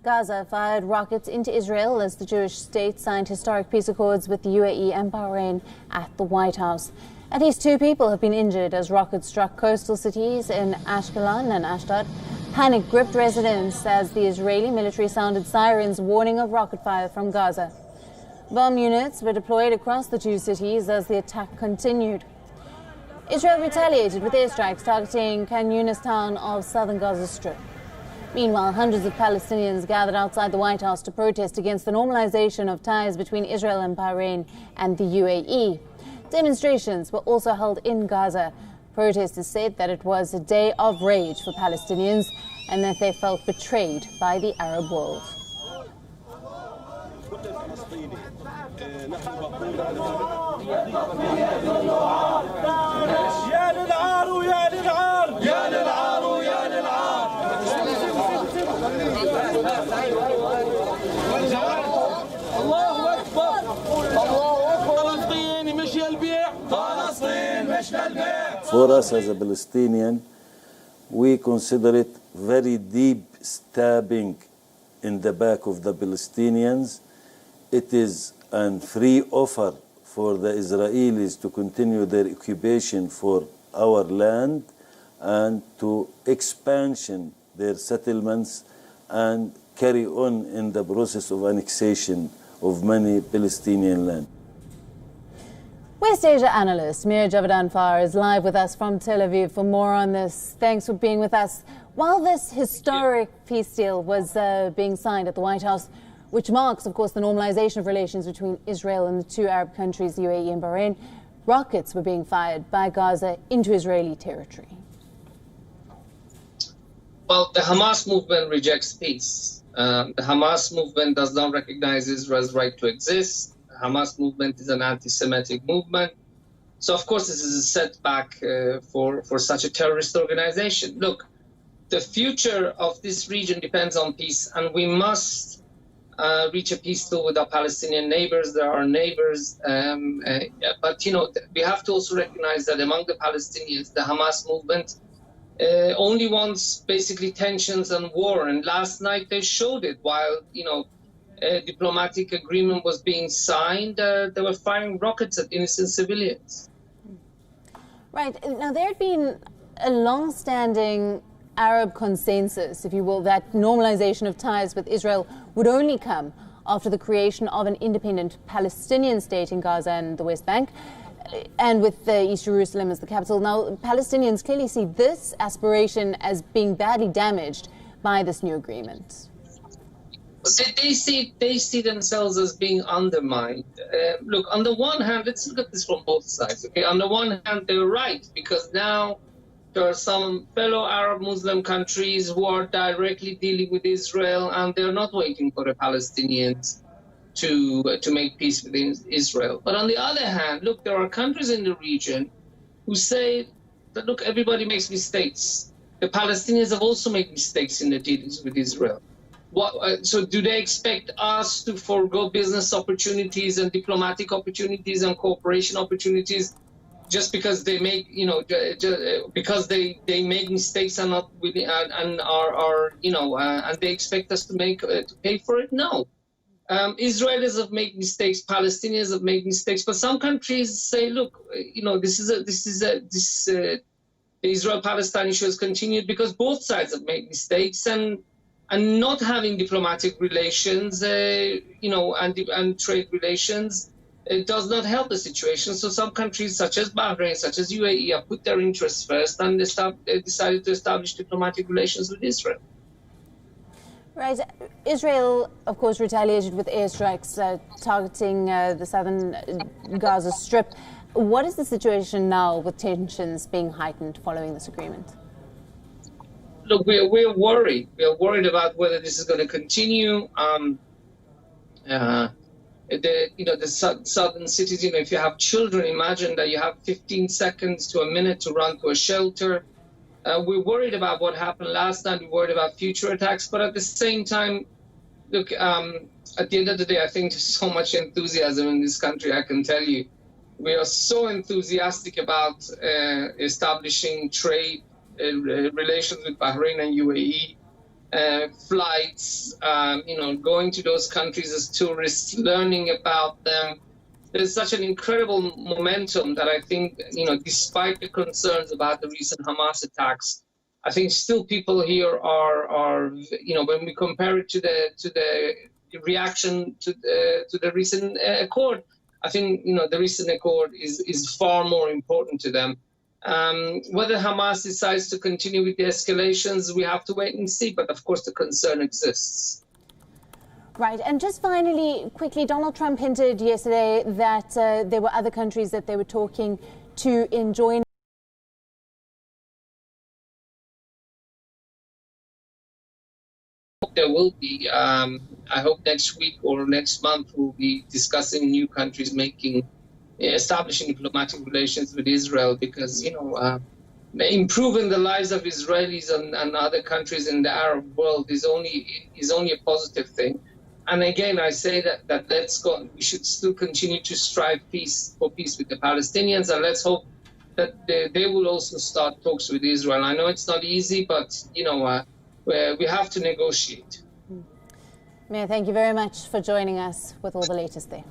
Gaza fired rockets into Israel as the Jewish state signed historic peace accords with the UAE and Bahrain at the White House. At least 2 people have been injured as rockets struck coastal cities in Ashkelon and Ashdod. Panic gripped residents as the Israeli military sounded sirens warning of rocket fire from Gaza. Bomb units were deployed across the 2 cities as the attack continued. Israel retaliated with airstrikes targeting Khan Yunis town of southern Gaza Strip. Meanwhile, hundreds of Palestinians gathered outside the White House to protest against the normalization of ties between Israel and Bahrain and the UAE. Demonstrations were also held in Gaza. Protesters said that it was a day of rage for Palestinians and that they felt betrayed by the Arab world. For us as a Palestinian, we consider it very deep stabbing in the back of the Palestinians. It is a free offer for the Israelis to continue their occupation for our land and to expansion their settlements and carry on in the process of annexation of many Palestinian land. West Asia analyst Mir Javadan Far is live with us from Tel Aviv for more on this. Thanks for being with us. While this historic peace deal was being signed at the White House, which marks, of course, the normalization of relations between Israel and the 2 Arab countries, the UAE and Bahrain, rockets were being fired by Gaza into Israeli territory. Well, the Hamas movement rejects peace. The Hamas movement does not recognize Israel's right to exist. The Hamas movement is an anti-Semitic movement. So, of course, this is a setback for such a terrorist organization. Look, the future of this region depends on peace, and we must reach a peace deal with our Palestinian neighbors. They are our neighbors. But, you know, we have to also recognize that among the Palestinians, the Hamas movement only wants basically tensions and war. And last night they showed it while, you know, a diplomatic agreement was being signed. They were firing rockets at innocent civilians. Right. Now, there had been a long-standing Arab consensus, if you will, that normalization of ties with Israel would only come after the creation of an independent Palestinian state in Gaza and the West Bank, and with East Jerusalem as the capital. Now, Palestinians clearly see this aspiration as being badly damaged by this new agreement. They see themselves as being undermined. Look, on the one hand, let's look at this from both sides. Okay, on the one hand, they're right, because now there are some fellow Arab Muslim countries who are directly dealing with Israel, and they're not waiting for the Palestinians to make peace with Israel. But on the other hand, look, there are countries in the region who say that, look, everybody makes mistakes. The Palestinians have also made mistakes in the dealings with Israel. So do they expect us to forego business opportunities and diplomatic opportunities and cooperation opportunities just because they make, you know, because they make mistakes and not willing and are you know, and they expect us to pay for it? No. Israelis have made mistakes, Palestinians have made mistakes, but some countries say, look, you know, the Israel-Palestine issue has continued because both sides have made mistakes, and not having diplomatic relations, you know, and trade relations, it does not help the situation. So some countries, such as Bahrain, such as UAE, have put their interests first and decided to establish diplomatic relations with Israel. Right. Israel, of course, retaliated with airstrikes targeting the southern Gaza Strip. What is the situation now with tensions being heightened following this agreement? Look, we're worried. We are worried about whether this is going to continue. The southern cities, you know, if you have children, imagine that you have 15 seconds to a minute to run to a shelter. We're worried about what happened last night. We're worried about future attacks. But at the same time, look, at the end of the day, I think there's so much enthusiasm in this country, I can tell you. We are so enthusiastic about establishing trade relations with Bahrain and UAE. flights, going to those countries as tourists, learning about them. There's such an incredible momentum that I think, despite the concerns about the recent Hamas attacks, I think still people here are when we compare it to the reaction to the recent accord, I think the recent accord is far more important to them. Whether Hamas decides to continue with the escalations, we have to wait and see. But of course, the concern exists. Right. And just finally, quickly, Donald Trump hinted yesterday that there were other countries that they were talking to in joining. There will be. I hope next week or next month we'll be discussing new countries establishing diplomatic relations with Israel, because improving the lives of Israelis and other countries in the Arab world is only a positive thing. And again, I say that let's go. We should still continue to strive for peace with the Palestinians, and let's hope that they will also start talks with Israel. I know it's not easy, but we have to negotiate. Mayor, thank you very much for joining us with all the latest there.